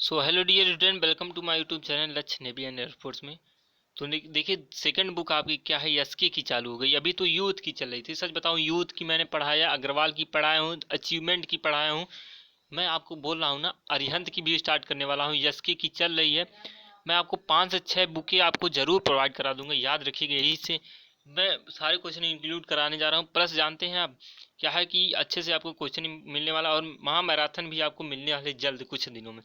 So hello dear student, welcome to my YouTube channel Lakshya navy and air force में। तो देखिए, second book आपकी क्या है, एसके की चालू हो गई। अभी तो यूथ की चल रही थी। सच बताऊं, यूथ की मैंने पढ़ाया, अग्रवाल की पढ़ाया हूँ, अचीवमेंट की पढ़ाया हूँ। मैं आपको बोल रहा हूँ ना, अरिहंत की भी स्टार्ट करने वाला हूँ। एसके की चल रही है। मैं आपको 5 से 6 बुकें आपको जरूर प्रोवाइड करा दूंगा, याद रखिएगा। यही से मैं सारे क्वेश्चन इंक्लूड कराने जा रहा हूँ। प्लस जानते हैं आप क्या है कि अच्छे से आपको क्वेश्चन मिलने वाला, और महा मैराथन भी आपको मिलने वाले जल्द कुछ दिनों में।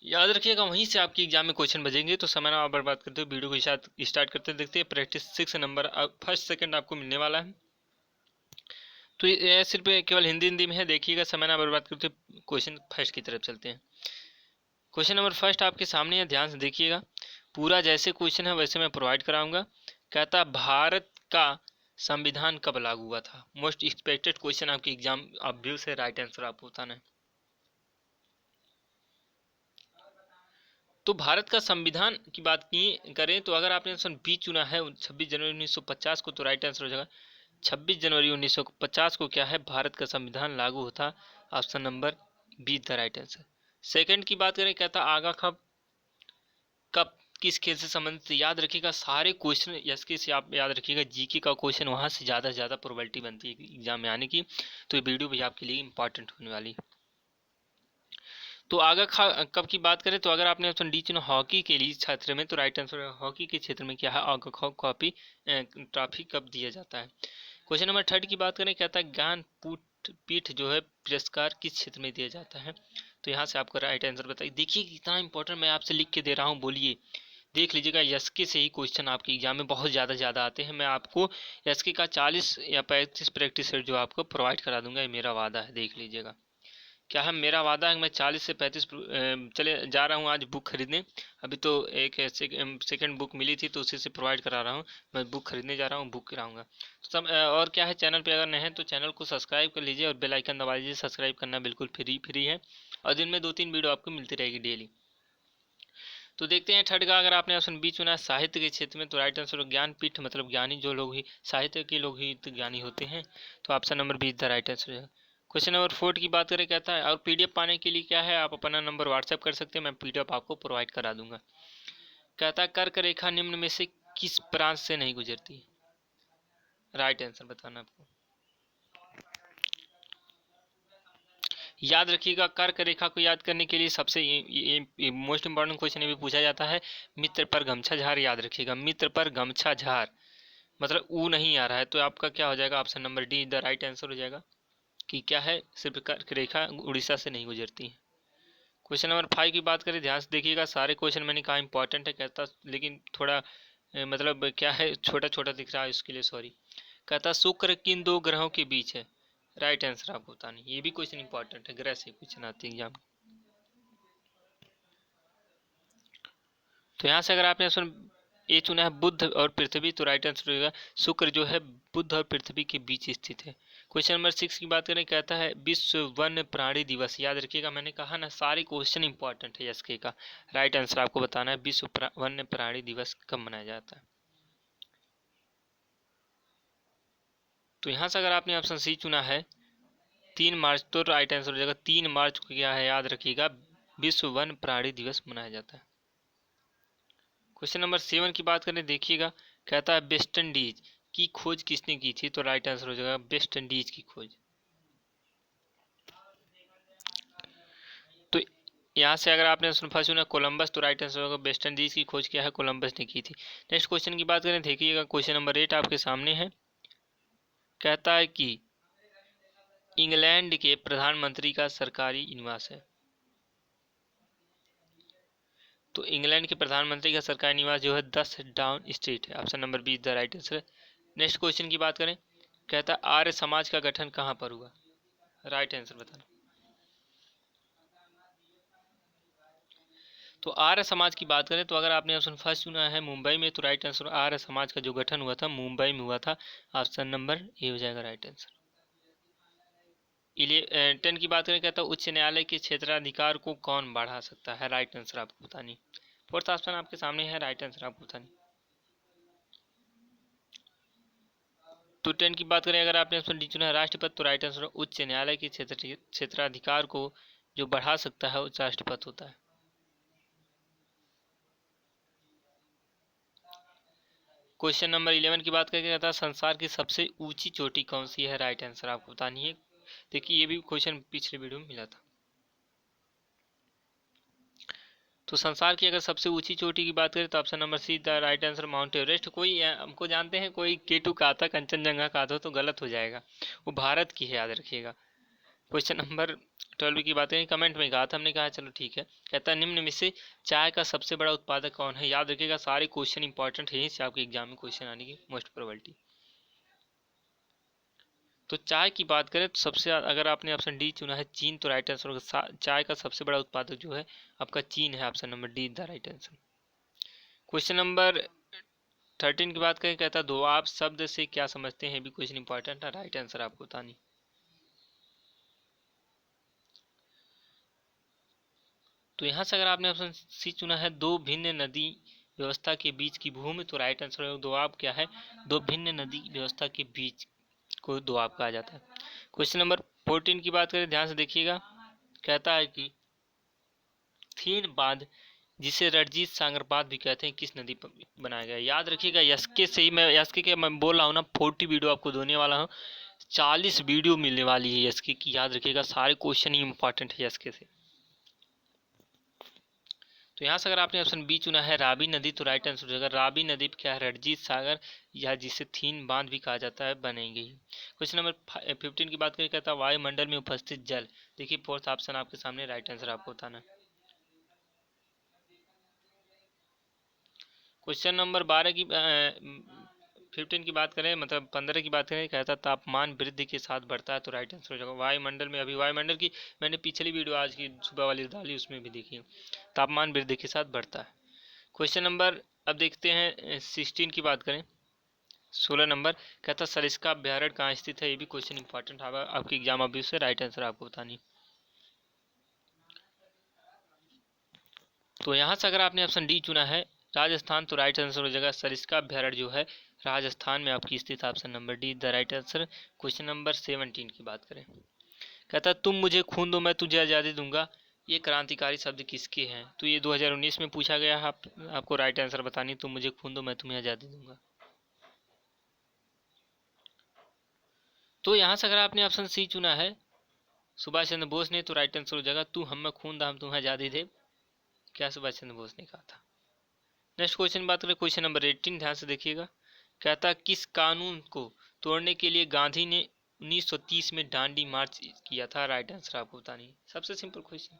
याद रखिएगा, वहीं से आपकी एग्जाम में क्वेश्चन बचेंगे। तो समय ना बर्बाद करते हुए वीडियो को स्टार्ट करते हैं। देखते हैं प्रैक्टिस 6 नंबर फर्स्ट सेकंड आपको मिलने वाला है। तो ये सिर्फ केवल हिंदी हिंदी में है। देखिएगा, समय ना बर्बाद करते हुए क्वेश्चन फर्स्ट की तरफ चलते हैं। क्वेश्चन नंबर फर्स्ट आपके सामने है, ध्यान से देखिएगा। पूरा जैसे क्वेश्चन है वैसे मैं प्रोवाइड कराऊंगा। कहता, भारत का संविधान कब लागू हुआ था? मोस्ट एक्सपेक्टेड क्वेश्चन आपके एग्जाम व्यू से। राइट आंसर आपको बताना है। तो भारत का संविधान की बात की करें तो अगर आपने ऑप्शन बी चुना है 26 जनवरी 1950 को, तो राइट आंसर हो जाएगा 26 जनवरी 1950 को क्या है, भारत का संविधान लागू होता। Option number B the right answer. Second की बात करें, कहता आगा कब कब किस खेल से संबंधित? याद रखिएगा, सारे क्वेश्चन एसके से आप याद रखिएगा। जीके का क्वेश्चन वहां से ज़्यादा से ज़्यादा प्रोबेबिलिटी बनती है एग्जाम में आने की। तो ये वीडियो भी आपके लिए इंपॉर्टेंट होने वाली है। तो आगा कब की बात करें तो अगर आपने ऑप्शन डी चुना हॉकी के लिए क्षेत्र में, तो राइट आंसर है हॉकी के क्षेत्र में क्या है, आगा कॉपी ट्रॉफी कब दिया जाता है। क्वेश्चन नंबर थर्ड की बात करें, कहता है ज्ञान पीठ जो है पुरस्कार किस क्षेत्र में दिया जाता है? तो यहाँ से आपको राइट आंसर बताइए। देखिए कितना इंपॉर्टेंट मैं आपसे लिख के दे रहा हूँ, बोलिए। देख लीजिएगा, एसके से ही क्वेश्चन आपके एग्जाम में बहुत ज़्यादा आते हैं। मैं आपको एसके का 40 या 35 प्रैक्टिस सेट जो आपको प्रोवाइड करा दूंगा, ये मेरा वादा है। देख लीजिएगा, क्या है मेरा वादा है। मैं 40 से 35 चले जा रहा हूँ आज बुक खरीदने। अभी तो एक सेकंड बुक मिली थी तो उसी से प्रोवाइड करा रहा हूँ। मैं बुक खरीदने जा रहा हूँ, बुक कराऊंगा। तो सब और क्या है, चैनल पे अगर नए हैं तो चैनल को सब्सक्राइब कर लीजिए और बेल आइकन दबा लीजिए। सब्सक्राइब करना बिल्कुल फ्री है, और दिन में 2-3 वीडियो आपको मिलती रहेगी डेली। तो देखते हैं थर्ड का, अगर आपने ऑप्शन बी चुना है साहित्य के क्षेत्र में, तो राइट आंसर ज्ञानपीठ मतलब ज्ञानी जो लोग ही साहित्य के लोग ही तो ज्ञानी होते हैं। तो option number B is the right answer है। क्वेश्चन नंबर 4 की बात करें, कहता है और पीडीएफ पाने के लिए क्या है, आप अपना नंबर व्हाट्सएप कर सकते हैं, मैं पीडीएफ आपको प्रोवाइड करा दूंगा। कहता है कर्क रेखा निम्न में से किस प्रांत से नहीं गुजरती? राइट आंसर बताना आपको। याद रखिएगा, कर्क रेखा को याद करने के लिए सबसे मोस्ट इंपॉर्टेंट क्वेश्चन ये भी पूछा जाता है, मित्र पर गमछा झार। याद रखिएगा, मित्र पर गमछा झार मतलब ऊ नहीं आ रहा है, तो आपका क्या हो जाएगा, option number D the right answer हो जाएगा। कि क्या है, सिर्फ कर्क रेखा उड़ीसा से नहीं गुजरती है। क्वेश्चन नंबर 5 की बात करें, ध्यान से देखिएगा। सारे क्वेश्चन मैंने कहा इंपॉर्टेंट है, कहता लेकिन थोड़ा मतलब क्या है, छोटा छोटा दिख रहा है, इसके लिए सॉरी। कहता शुक्र किन दो ग्रहों के बीच है? राइट आंसर आपको बताना। ये भी क्वेश्चन इंपॉर्टेंट है, ग्रह से क्वेश्चन आते हैं एग्जाम। तो यहाँ से अगर आपने ऑप्शन ए चुना है बुध और पृथ्वी, तो राइट आंसर होगा शुक्र जो है बुध और पृथ्वी के बीच स्थित है। क्वेश्चन नंबर 6 की बात करें, कहता है विश्व वन्य प्राणी दिवस। याद रखिएगा, मैंने कहा ना सारे क्वेश्चन इंपॉर्टेंट है एसके का। राइट आंसर आपको बताना है विश्व वन्य प्राणी दिवस कब मनाया जाता है। तो यहाँ से अगर आपने ऑप्शन सी चुना है 3 मार्च, तो राइट आंसर हो जाएगा 3 मार्च को क्या है, याद रखिएगा विश्व वन्य प्राणी दिवस मनाया जाता है। क्वेश्चन नंबर 7 की बात करें, देखिएगा। कहता है वेस्ट इंडीज की खोज किसने की थी? तो राइट आंसर हो जाएगा वेस्ट इंडीज की खोज। तो यहाँ से अगर आपने फर्स्ट चुना कोलंबस, तो राइट आंसर होगा वेस्ट इंडीज की खोज क्या है, कोलंबस ने की थी। नेक्स्ट क्वेश्चन की बात करें, देखिएगा क्वेश्चन नंबर 8 आपके सामने है। कहता है कि इंग्लैंड के प्रधानमंत्री का सरकारी निवास है। तो इंग्लैंड के प्रधानमंत्री का सरकारी निवास जो है 10 डाउन स्ट्रीट है। Option number B the right answer. Next question की बात करें, कहता है आर्य समाज का गठन कहाँ पर हुआ? राइट आंसर बताना। तो आर्य समाज की बात करें तो अगर आपने ऑप्शन फर्स्ट चुना है मुंबई में, तो राइट आंसर आर्य समाज का जो गठन हुआ था मुंबई में हुआ था। ऑप्शन नंबर ए हो जाएगा राइट आंसर। 10 की बात करें, कहता है उच्च न्यायालय के क्षेत्राधिकार को कौन बढ़ा सकता है? राइट आंसर आपको बतानी। फोर्थ ऑप्शन आपके सामने है, राइट आंसर आपको बतानी। तो 10 की बात करें, अगर आपने ऑप्शन डी चुना है राष्ट्रपति, तो राइट आंसर उच्च न्यायालय के क्षेत्राधिकार को जो बढ़ा सकता है उच्च राष्ट्रपति होता है। क्वेश्चन नंबर 11 की बात करके कहता है संसार की सबसे ऊंची चोटी कौन सी है, राइट आंसर आपको बतानी है। देखिए ये भी क्वेश्चन पिछले वीडियो में मिला था। तो संसार की अगर सबसे ऊंची चोटी की बात करें तो option number see the right answer mount Everest. कोई हमको जानते हैं, कोई K2 कहा था, कंचनजंगा कहा था, तो गलत हो जाएगा, वो भारत की है, याद रखिएगा। क्वेश्चन नंबर 12 की बात करें, कमेंट में कहा था, हमने कहा चलो ठीक है। कहता है निम्न में से चाय का सबसे बड़ा उत्पादक कौन है, याद रखिएगा सारे क्वेश्चन इंपॉर्टेंट है, इससे आपके एग्जाम में क्वेश्चन आने की मोस्ट प्रोबेबिलिटी। तो चाय की बात करें तो सबसे अगर आपने ऑप्शन डी चुना है चीन, तो राइट आंसर होगा चाय का सबसे बड़ा उत्पादक जो है आपका चीन है, option number D the right answer. Question number 13 की बात करें, कहता है दोआब शब्द से क्या समझते हैं, भी क्वेश्चन इंपॉर्टेंट है, राइट आंसर आपको बतानी। तो यहाँ से अगर आपने ऑप्शन सी चुना है दो भिन्न नदी व्यवस्था के बीच की भूमि, तो राइट आंसर होगा दोआब क्या है, दो भिन्न नदी व्यवस्था के बीच को दोआब कहा जाता है। क्वेश्चन नंबर 14 की बात करें, ध्यान से देखिएगा, कहता है कि थीन बांध जिसे रणजीत सागर बांध भी कहते हैं किस नदी पर बनाया गया, याद रखिएगा यस्के से ही, मैं यस्के के मैं बोल रहा हूँ ना 40 वीडियो आपको देने वाला हूँ, 40 वीडियो मिलने वाली है यस्के की, याद रखिएगा सारे क्वेश्चन ही इंपॉर्टेंट है यस्के से। तो यहाँ से अगर आपने ऑप्शन बी चुना है रावी नदी, तो राइट आंसर हो जाएगा रावी नदी क्या है, रणजीत सागर या जिसे थीन बांध भी कहा जाता है बनेगी। क्वेश्चन नंबर 15 की बात करें, कहता है वायुमंडल में उपस्थित जल, देखिए फोर्थ ऑप्शन आपके सामने, राइट आंसर आपको बताना है। क्वेश्चन नंबर 15 की बात करें, मतलब 15 की बात करें, कहता तापमान वृद्धि के साथ बढ़ता है, तो राइट आंसर हो जाएगा वायुमंडल में, अभी वायुमंडल की मैंने पिछली वीडियो आज की सुबह वाली डाली, उसमें भी देखी, तापमान वृद्धि के साथ बढ़ता है। क्वेश्चन नंबर अब देखते हैं 16 की बात करें, 16 नंबर, कहता सरिस्का अभ्यारण्य कहाँ स्थित है, ये भी क्वेश्चन इंपॉर्टेंट है आपके एग्जाम अभी से, राइट आंसर आपको बतानी। तो यहाँ से अगर आपने ऑप्शन डी चुना है राजस्थान, तो राइट आंसर हो जाएगा सरिस्का अभ्यारण्य जो है राजस्थान में आपकी स्थित, option number D the right answer. Question number 17 की बात करें, कहता तुम मुझे खून दो मैं तुझे आज़ादी दूंगा, ये क्रांतिकारी शब्द किसके हैं, तो ये 2019 में पूछा गया है, आपको राइट आंसर बतानी, तुम मुझे खून दो मैं तुम्हें आज़ादी दूंगा। तो यहाँ से अगर आपने ऑप्शन सी चुना है सुभाष चंद्र बोस ने, तो राइट आंसर हो जाएगा तू हम में खून दा हम तुम्हें आज़ादी दे, क्या सुभाष चंद्र बोस ने कहा था। नेक्स्ट क्वेश्चन बात करें, क्वेश्चन नंबर 18, ध्यान से देखिएगा, कहता किस कानून को तोड़ने के लिए गांधी ने 1930 में डांडी मार्च किया था, राइट आंसर आपको बतानी है, सबसे सिंपल क्वेश्चन।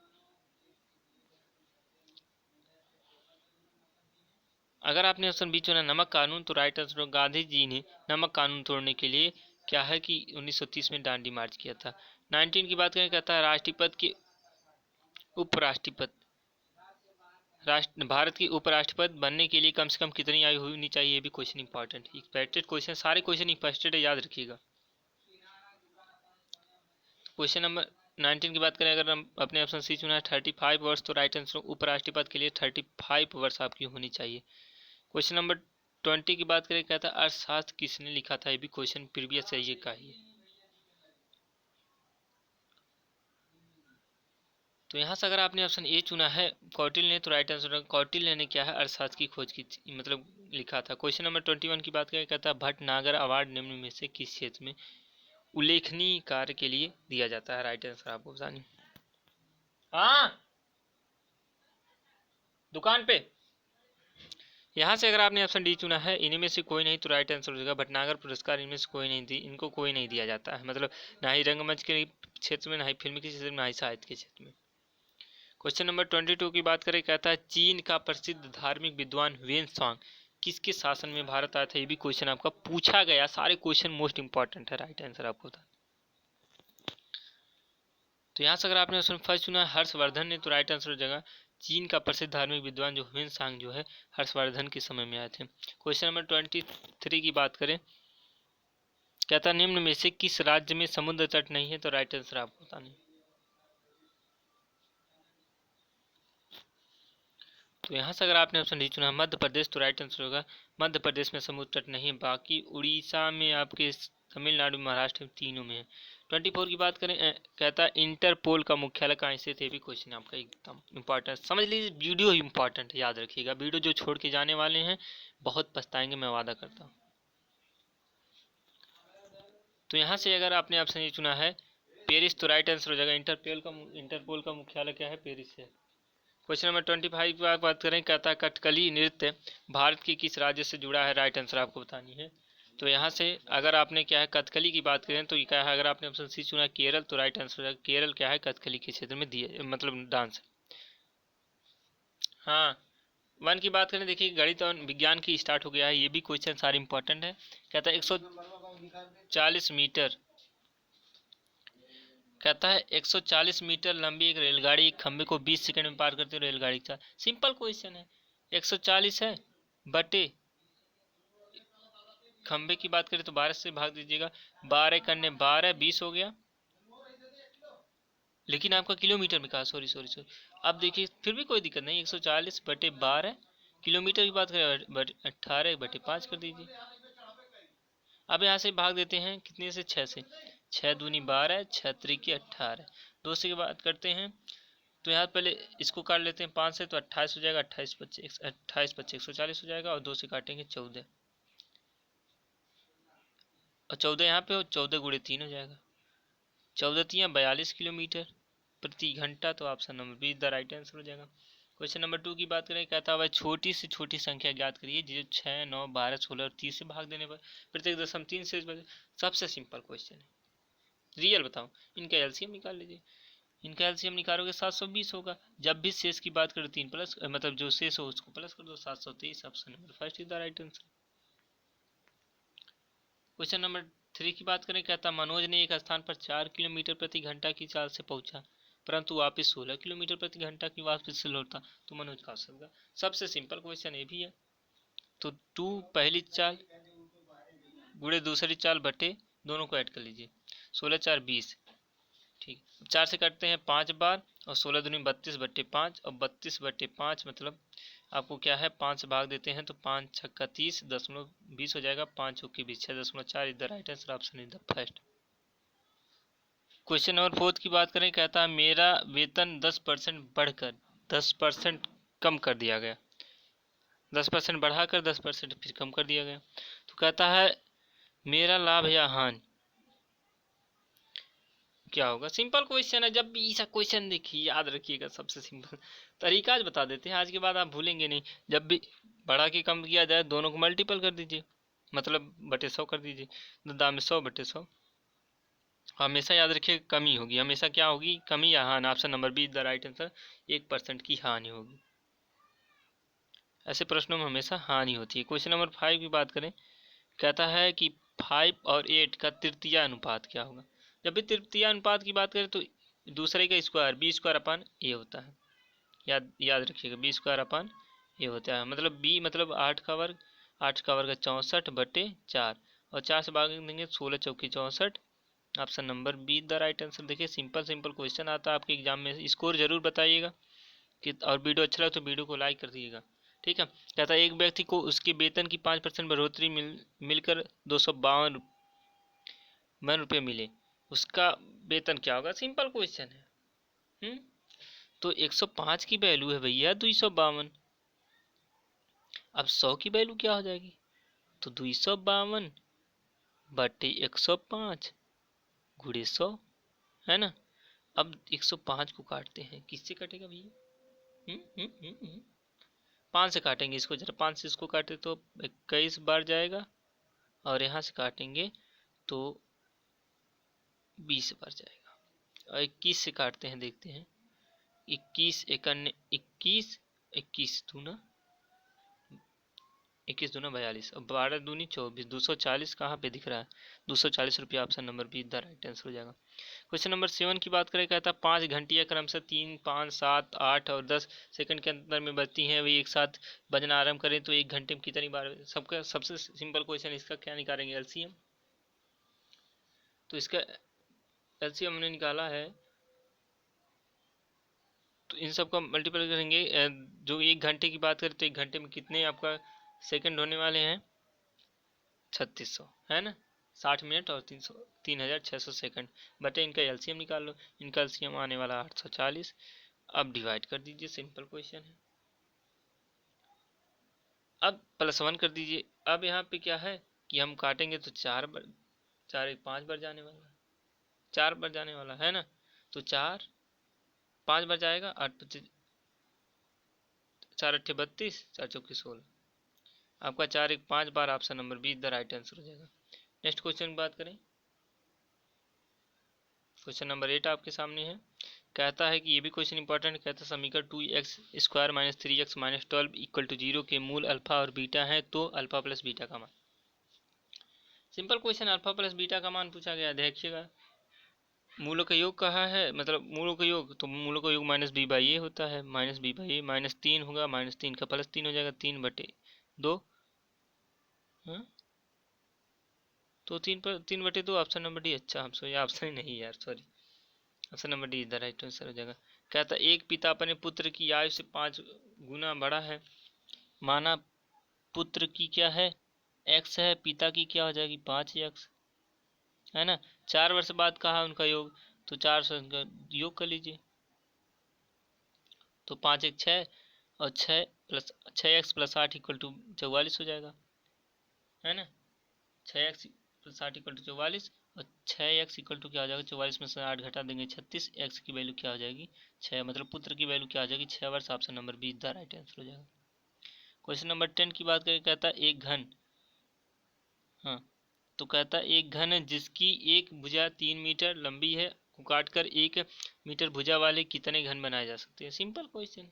अगर आपने ऑप्शन बी चुना नमक कानून, तो राइट आंसर गांधी जी ने नमक कानून तोड़ने के लिए क्या है कि 1930 में डांडी मार्च किया था। 19 की बात करें, कहता है राष्ट्रपति के उपराष्ट्रपति भारत की उपराष्ट्रपति बनने के लिए कम से कम कितनी आयु होनी चाहिए, ये भी क्वेश्चन इंपॉर्टेंट है, एक्सपेक्टेड क्वेश्चन, सारे क्वेश्चन एक्सपेक्टेड है, याद रखिएगा। क्वेश्चन नंबर 19 की बात करें, अगर हम अपने ऑप्शन सी चुना है 35 वर्ष, तो राइट आंसर उपराष्ट्रपति के लिए 35 वर्ष आपकी होनी चाहिए। क्वेश्चन नंबर 20 की बात करें, कहता है अर्थशास्त्र किसने लिखा था, ये भी क्वेश्चन प्रीवियस है ये का ही है। तो यहाँ से अगर आपने ऑप्शन ए चुना है कौटिल्य ने, तो राइट आंसर कौटिल्य ने क्या है अर्थशास्त्र की खोज की मतलब लिखा था। क्वेश्चन नंबर 21 की बात करें, कहता है भटनागर अवार्ड निम्न में से किस क्षेत्र में उल्लेखनीय कार्य के लिए दिया जाता है, राइट आंसर आपको बतानी। हाँ दुकान पे। यहाँ से अगर आपने ऑप्शन डी चुना है इनमें से कोई नहीं, तो राइट आंसर हो जाएगा भटनागर पुरस्कार इनमें से कोई नहीं दी, इनको कोई नहीं दिया जाता है, मतलब ना ही रंगमंच के क्षेत्र में, ना ही फिल्म के क्षेत्र में, ना ही साहित्य के क्षेत्र में। क्वेश्चन नंबर 22 की बात करें, कहता है चीन का प्रसिद्ध धार्मिक विद्वान वेन स्वांग किसके शासन में भारत आया था, ये भी क्वेश्चन आपका पूछा गया, सारे क्वेश्चन मोस्ट इंपॉर्टेंट है, राइट आंसर आपको था। तो यहाँ से अगर आपने ऑप्शन फर्स्ट चुना हर्षवर्धन ने, तो राइट आंसर हो जाएगा चीन का प्रसिद्ध धार्मिक विद्वान जो ह्वेन सांग जो है हर्षवर्धन के समय में आए थे। क्वेश्चन नंबर 23 की बात करें, कहता निम्न में से किस राज्य में समुद्र तट नहीं है, तो राइट आंसर आपको बताना। तो यहाँ से अगर आपने ऑप्शन डी चुना मध्य प्रदेश, तो राइट आंसर होगा मध्य प्रदेश में समुद्र तट नहीं है, बाकी उड़ीसा में आपके तमिलनाडु, महाराष्ट्र, तीनों में है। 24 की बात करें, कहता है इंटरपोल का मुख्यालय कहाँ स्थित है। भी क्वेश्चन आपका एकदम इंपॉर्टेंट, समझ लीजिए वीडियो ही इंपॉर्टेंट है, याद रखिएगा। वीडियो जो छोड़ के जाने वाले हैं बहुत पछताएंगे, मैं वादा करता हूँ। तो यहाँ से अगर आपने ऑप्शन ये चुना है पेरिस, तो राइट आंसर हो जाएगा। इंटरपोल का मुख्यालय क्या है, पेरिस है। क्वेश्चन नंबर 25 की बात करें, कहता है कथकली नृत्य भारत के किस राज्य से जुड़ा है। राइट आंसर आपको बतानी है। तो यहाँ से अगर आपने क्या है कथकली की बात करें तो ये क्या है, अगर आपने ऑप्शन सी चुना केरल, तो राइट आंसर हो जाएगा केरल क्या है कथकली के क्षेत्र में दिए मतलब डांस। हाँ, वन की बात करें, देखिए गणित और विज्ञान की स्टार्ट हो गया है, ये भी क्वेश्चन सारे इंपॉर्टेंट है। कहता है 140 मीटर, कहता है 140 मीटर लंबी एक रेलगाड़ी एक खंबे को 20 सेकंड में पार करती है। रेलगाड़ी का सिंपल क्वेश्चन है, 140 है बटे खंबे की बात करें तो 12 से भाग दीजिएगा, 12 करने 12 20 हो गया, लेकिन आपका किलोमीटर में कहा, सॉरी सॉरी सॉरी। अब देखिए फिर भी कोई दिक्कत नहीं, 140 बटे 12 किलोमीटर की बात करें 18 बटे 5 कर दीजिए। अब यहाँ से भाग देते हैं कितने से, 6 से, 6 दूनी 12, 6 त्रिकी 18, 2 से की बात करते हैं तो यहाँ पहले इसको काट लेते हैं 5 से, तो 28 हो जाएगा, 28 25 140 हो जाएगा, और 2 से काटेंगे 14, और 14 यहाँ पे, और 14 गुणे 3 हो जाएगा, 14 3 42 किलोमीटर प्रति घंटा। तो option number B the right answer हो जाएगा। क्वेश्चन नंबर 2 की बात करें, कहता है छोटी से छोटी संख्या ज्ञात करिए जो 6 9 12 16 और 30 से भाग देने पर प्रत्येक दशम 3 से बचे। सबसे सिंपल क्वेश्चन है, रियल बताओ, इनका एलसीएम निकाल लीजिए। इनका एलसीएम निकालोगे 720 होगा। जब भी शेष की बात करो 3 प्लस मतलब जो शेष हो उसको प्लस कर दो, 723। Option number first is the right answer. Question number 3 की बात करें, कहता मनोज ने एक स्थान पर 4 किलोमीटर प्रति घंटा की चाल से पहुंचा परंतु वापस 16 किलोमीटर प्रति घंटा की वापस से लौटा, तो मनोज का होगा। सबसे सिंपल क्वेश्चन ये भी है। तो 2 पहली चाल गुणे दूसरी चाल बटे दोनों को ऐड कर लीजिए, 16 4 20, ठीक। 4 से काटते हैं 5 बार, और 16 दूनी 32 बट्टे 5, और 32 बट्टे 5 मतलब आपको क्या है 5 से भाग देते हैं तो 5 छक्का 30 दशमलव 20 हो जाएगा, 5 चौके 20 6.4 is the right answer. Option is the first. Question number 4 की बात करें, कहता है मेरा वेतन 10% बढ़कर 10% कम कर दिया गया, 10% बढ़ाकर 10% फिर कम कर दिया गया, तो कहता है मेरा लाभ या हानि क्या होगा। सिंपल क्वेश्चन है, जब भी ऐसा क्वेश्चन देखिए याद रखिएगा, सबसे सिंपल तरीका आज बता देते हैं, आज के बाद आप भूलेंगे नहीं। जब भी बढ़ा के कम किया जाए दोनों को मल्टीपल कर दीजिए, मतलब बटे 100 कर दीजिए, तो दाम में 100 बटे 100। हमेशा याद रखिए कमी होगी, हमेशा क्या होगी, कमी या हानि। Option number B the right answer, 1% की हानि होगी। ऐसे प्रश्नों में हमेशा हानि होती है। क्वेश्चन नंबर 5 की बात करें, कहता है कि 5 और 8 का तृतीय अनुपात क्या होगा। जब भी तृतीय अनुपात की बात करें तो दूसरे का स्क्वायर बी स्क्वायर अपन ए होता है, याद याद रखिएगा, बी स्क्वायर अपन ए होता है, मतलब बी मतलब 8 का वर्ग, 8 का वर्ग 64 बटे 4, और 4 से भाग देंगे 16 चौकी 64। Option number B the right answer. देखिए सिंपल सिंपल क्वेश्चन आता है आपके एग्जाम में, स्कोर जरूर बताइएगा कि, और वीडियो अच्छा लगा तो वीडियो को लाइक कर दीजिएगा, ठीक है। कहता है एक व्यक्ति को उसके वेतन की 5% बढ़ोतरी मिलकर 252 रुपये मिले, उसका वेतन क्या होगा। सिंपल क्वेश्चन है। तो 105 की वैल्यू है भैया 252, अब 100 की वैल्यू क्या हो जाएगी, तो 252 बटे 105 गुड़े 100, है ना। अब 105 को काटते हैं, किससे कटेगा भैया, 5 से काटेंगे इसको, जरा 5 से इसको काटे तो 21 बार जाएगा, और यहाँ से काटेंगे तो 20 बार जाएगा, और 21 से काटते हैं, देखते हैं 21 एकन्ने 21, 21 दूना 21 दूना 42, और 12 दूनी 24, 240 कहाँ पे दिख रहा है, 240 रुपया। Option number B the right answer हो जाएगा। क्वेश्चन नंबर 7 की बात करें, कहता है 5 घंटियाँ क्रम से 3 5 7 8 और 10 सेकंड के अंतर में बजती हैं, वही एक साथ बजना आरंभ करें तो 1 घंटे में कितनी बार। सबका सबसे सिंपल क्वेश्चन, इसका क्या निकालेंगे एलसीएम। तो इसका एलसीएम हमने निकाला है, तो इन सब का मल्टीपल करेंगे। जो 1 घंटे की बात करें तो 1 घंटे में कितने आपका सेकंड होने वाले हैं, 3600, है ना। 60 मिनट और 3600 सेकंड बटे इनका एलसीएम निकाल लो। इनका एलसीएम आने वाला 840। अब डिवाइड कर दीजिए, सिंपल क्वेश्चन है। अब +1 कर दीजिए। अब यहाँ पे क्या है कि हम काटेंगे तो 4 1 5 बार जाने वाला है, 4 बार जाने वाला है ना, तो 4 5 बार जाएगा, 8 25 4 8 32, 4 चौके 16। आपका 4 1 5 बार option number B the right answer हो जाएगा। नेक्स्ट क्वेश्चन की बात करें, क्वेश्चन नंबर 8 आपके सामने है। कहता है कि ये भी क्वेश्चन इंपॉर्टेंट, कहता है समीकरण 2x² - 3x - 12 = 0 के मूल अल्फा और बीटा है, तो अल्फा प्लस बीटा का मान। Simple question, alpha plus beta का मान पूछा गया। देखिएगा, मूलों का योग कहा है, मतलब मूलों का योग, तो मूलों का योग -b/a होता है, -b/a -3 होगा, -3 का +3 हो जाएगा, 3/2। हाँ, तो 3/2 ऑप्शन नंबर डी। अच्छा, हम सोचे ऑप्शन ही नहीं यार, sorry, option number D is the right answer हो जाएगा। कहता एक पिता अपने पुत्र की आयु से 5 गुना बड़ा है। माना पुत्र की क्या है, x है, पिता की क्या हो जाएगी 5x, है ना। 4 वर्ष बाद कहा उनका योग, तो 4 से उनका योग कर लीजिए, तो 5 1 6 और 6x + 8 = 44 हो जाएगा, है ना। 6x + 8 = 44 और 6x = क्या हो जाएगा, 44 में से 8 घटा देंगे 36, x की वैल्यू क्या हो जाएगी 6, मतलब पुत्र की वैल्यू क्या हो जाएगी 6 वर्ष। Option number B the right answer हो जाएगा। क्वेश्चन नंबर 10 की बात करें, कहता है एक घन, हाँ, तो कहता है एक घन जिसकी एक भुजा 3 मीटर लंबी है को काटकर 1 मीटर भुजा वाले कितने घन बनाए जा सकते हैं। Simple question.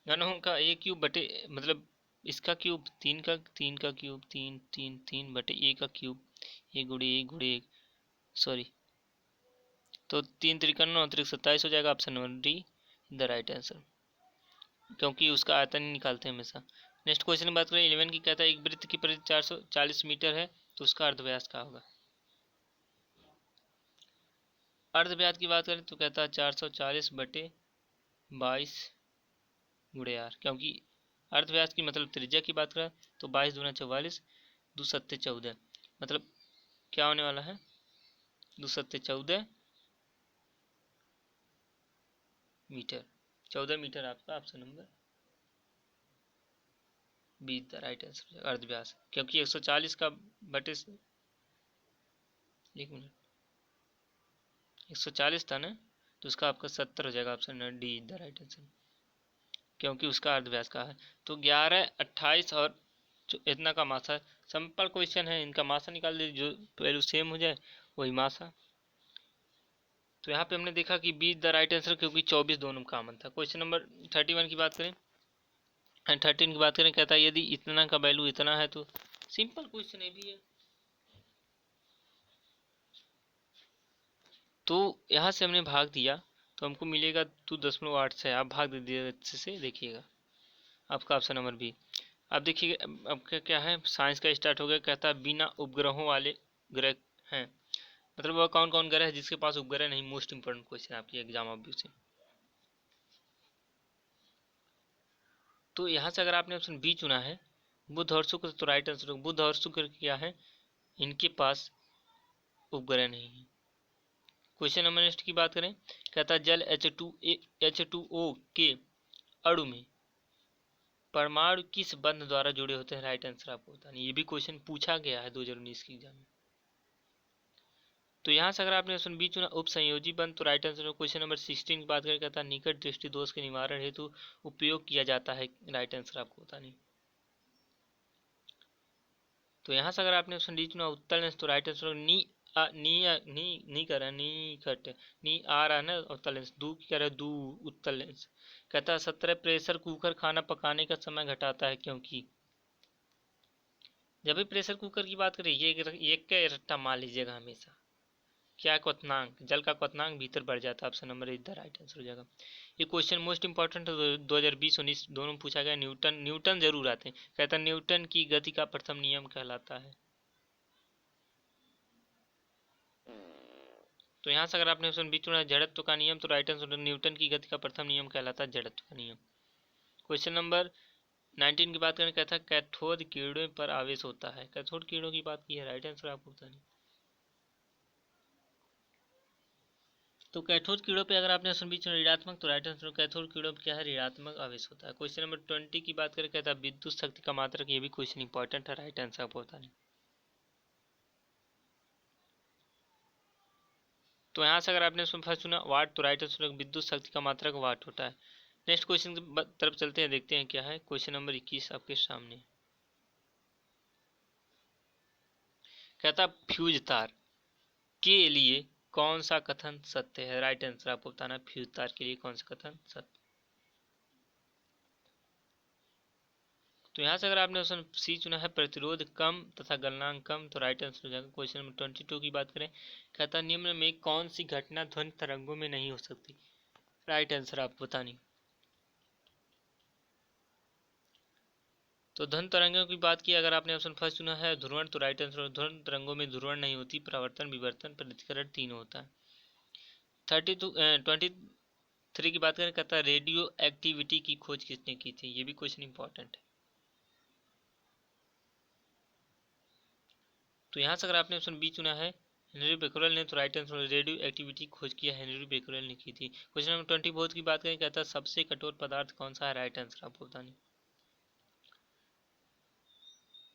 घनों का a क्यूब बटे, मतलब इसका क्यूब 3 का क्यूब 3 3 3 बटे a का क्यूब, a गुड़े 1 गुड़े 1, सॉरी, तो 3 त्रिक 9 त्रिक 27 हो जाएगा। Option number D the right answer, क्योंकि उसका आयतन ही निकालते हैं हमेशा। नेक्स्ट क्वेश्चन की बात करें 11 की, कहता है एक वृत्त की परिधि 440 मीटर है, तो उसका अर्धव्यास क्या होगा। अर्धव्यास की बात करें तो कहता है 440 बटे 22 गुड़े r, क्योंकि अर्धव्यास की मतलब त्रिज्या की बात करें तो 22 दूना 44, 2 सत्ते 14, मतलब क्या होने वाला है 2 सत्ते 14 मीटर, 14 मीटर आपका option number B the right answer अर्धव्यास, क्योंकि 140 का बटे 1 मिनट 140 था ना, तो उसका आपका 70 हो जाएगा। Option number D the right answer, क्योंकि उसका अर्धव्यास का है। तो 11 28 और इतना का मासा है। सिंपल क्वेश्चन है, इनका मासा निकाल दीजिए, जो वैल्यू सेम हो जाए वही मासा। तो यहाँ पे हमने देखा कि बी द राइट आंसर, क्योंकि 24 दोनों कॉमन था। क्वेश्चन नंबर 31 की बात करें, 13 की बात करें, कहता है यदि इतना का वैल्यू इतना है तो। सिंपल क्वेश्चन ये भी है। तो यहाँ से हमने भाग दिया तो हमको मिलेगा 2.8 से, आप भाग दे दिए अच्छे से, देखिएगा आपका ऑप्शन नंबर बी। अब देखिए, अब क्या है, साइंस का स्टार्ट हो गया। कहता है बिना उपग्रहों वाले ग्रह हैं, मतलब वह कौन कौन ग्रह है जिसके पास उपग्रह नहीं। मोस्ट इंपोर्टेंट क्वेश्चन आपकी एग्जाम ऑब्वियसली। तो यहाँ से अगर आपने ऑप्शन बी चुना है, बुध और शुक्र, तो राइट आंसर होगा बुध और शुक्र क्या है, इनके पास उपग्रह नहीं है। क्वेश्चन नंबर नेक्स्ट की बात करें, कहता है जल H2O के अणु में परमाणु किस बंध द्वारा जुड़े होते हैं। राइट आंसर आपको बताना, ये भी क्वेश्चन पूछा गया है 2019 की एग्जाम में। तो यहाँ से अगर आपने ऑप्शन बी चुना उप संयोजी बंध, तो राइट आंसर। क्वेश्चन नंबर 16 की बात करें, कहता है निकट दृष्टि दोष के निवारण हेतु उपयोग किया जाता है। राइट आंसर आपको बतानी। तो यहाँ से अगर आपने ऑप्शन डी चुना उत्तर लेंस, तो राइट आंसर नी कर रहा है, नी कट नी आ रहा है ना, उत्तर लेंस दू कह रहा है, दू उत्तर लेंस। कहता है 17 प्रेशर कुकर खाना पकाने का समय घटाता है, क्योंकि जब भी प्रेशर कुकर की बात करें ये क्या रट्टा मान लीजिएगा हमेशा, क्या क्वथनांक, जल का क्वथनांक भीतर बढ़ जाता है। ऑप्शन नंबर इधर राइट आंसर हो जाएगा। ये क्वेश्चन मोस्ट इंपॉर्टेंट है, 2020-19 दोनों में पूछा गया। न्यूटन जरूर आते हैं। कहता है न्यूटन की गति का प्रथम नियम कहलाता है। तो यहाँ से अगर आपने ऑप्शन बी चुना जड़त्व का नियम, तो राइट आंसर न्यूटन की गति का प्रथम नियम कहलाता है जड़त्व का नियम। क्वेश्चन नंबर 19 की बात करें, कहता है कैथोड किरणों पर आवेश होता है। कैथोड किरणों की बात की है, राइट आंसर आपको बताना। तो कैथोड किरणों पे अगर आपने ऑप्शन बी चुना ऋणात्मक, तो राइट आंसर कैथोड किरणों पे क्या है, ऋणात्मक आवेश होता है। क्वेश्चन नंबर 20 की बात करें, कहता है विद्युत शक्ति का मात्रक। ये भी क्वेश्चन इंपॉर्टेंट है, राइट आंसर आपको बताना। तो यहाँ से अगर आपने इसमें फर्स्ट चुना वाट, तो राइट आंसर विद्युत शक्ति का मात्रक वाट होता है। नेक्स्ट क्वेश्चन की तरफ चलते हैं, देखते हैं क्या है। क्वेश्चन नंबर 21 आपके सामने कहता फ्यूज तार के लिए कौन सा कथन सत्य है। राइट आंसर आपको बताना, फ्यूज तार के लिए कौन सा कथन सत्य। तो यहाँ से अगर आपने ऑप्शन सी चुना है प्रतिरोध कम तथा गलनांक कम, तो राइट आंसर हो जाएगा। क्वेश्चन नंबर 22 की बात करें, कहता निम्न में कौन सी घटना ध्वनि तरंगों में नहीं हो सकती। राइट आंसर आप बतानी। तो ध्वनि तरंगों की बात की अगर आपने ऑप्शन फर्स्ट चुना है ध्रुवण, तो राइट आंसर ध्वनि तरंगों में ध्रुवण नहीं होती, परावर्तन विवर्तन प्रतिकरण तीनों होता है। 23 की बात करें, कहता है रेडियो एक्टिविटी की खोज किसने की थी। ये भी क्वेश्चन इंपॉर्टेंट है। तो यहाँ से अगर आपने ऑप्शन बी चुना है हेनरी बेकरल ने, तो राइट आंसर रेडियो एक्टिविटी खोज किया हेनरी बेकरल ने की थी। क्वेश्चन नंबर 24 की बात करें, कहता है सबसे कठोर पदार्थ कौन सा है। राइट आंसर आपको बतानी।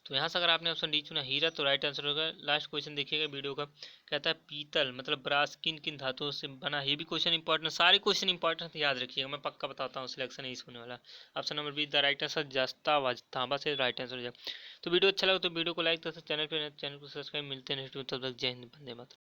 तो यहाँ से अगर आपने ऑप्शन डी चुना हीरा, तो राइट आंसर होगा। लास्ट क्वेश्चन देखिएगा वीडियो का, कहता है पीतल मतलब ब्रास किन किन धातुओं से बना। ये भी क्वेश्चन इंपॉर्टेंट, सारे क्वेश्चन इंपॉर्टेंट याद रखिएगा, मैं पक्का बताता हूँ, सिलेक्शन नहीं होने वाला। Option number B the right answer जस्ता व तांबा से राइट आंसर हो जाए। तो वीडियो अच्छा लगा तो वीडियो को लाइक, तथा चैनल पर सब्सक्राइब। मिलते हैं नेक्स्ट वीडियो, तब तक जय हिंद, वंदे मातरम।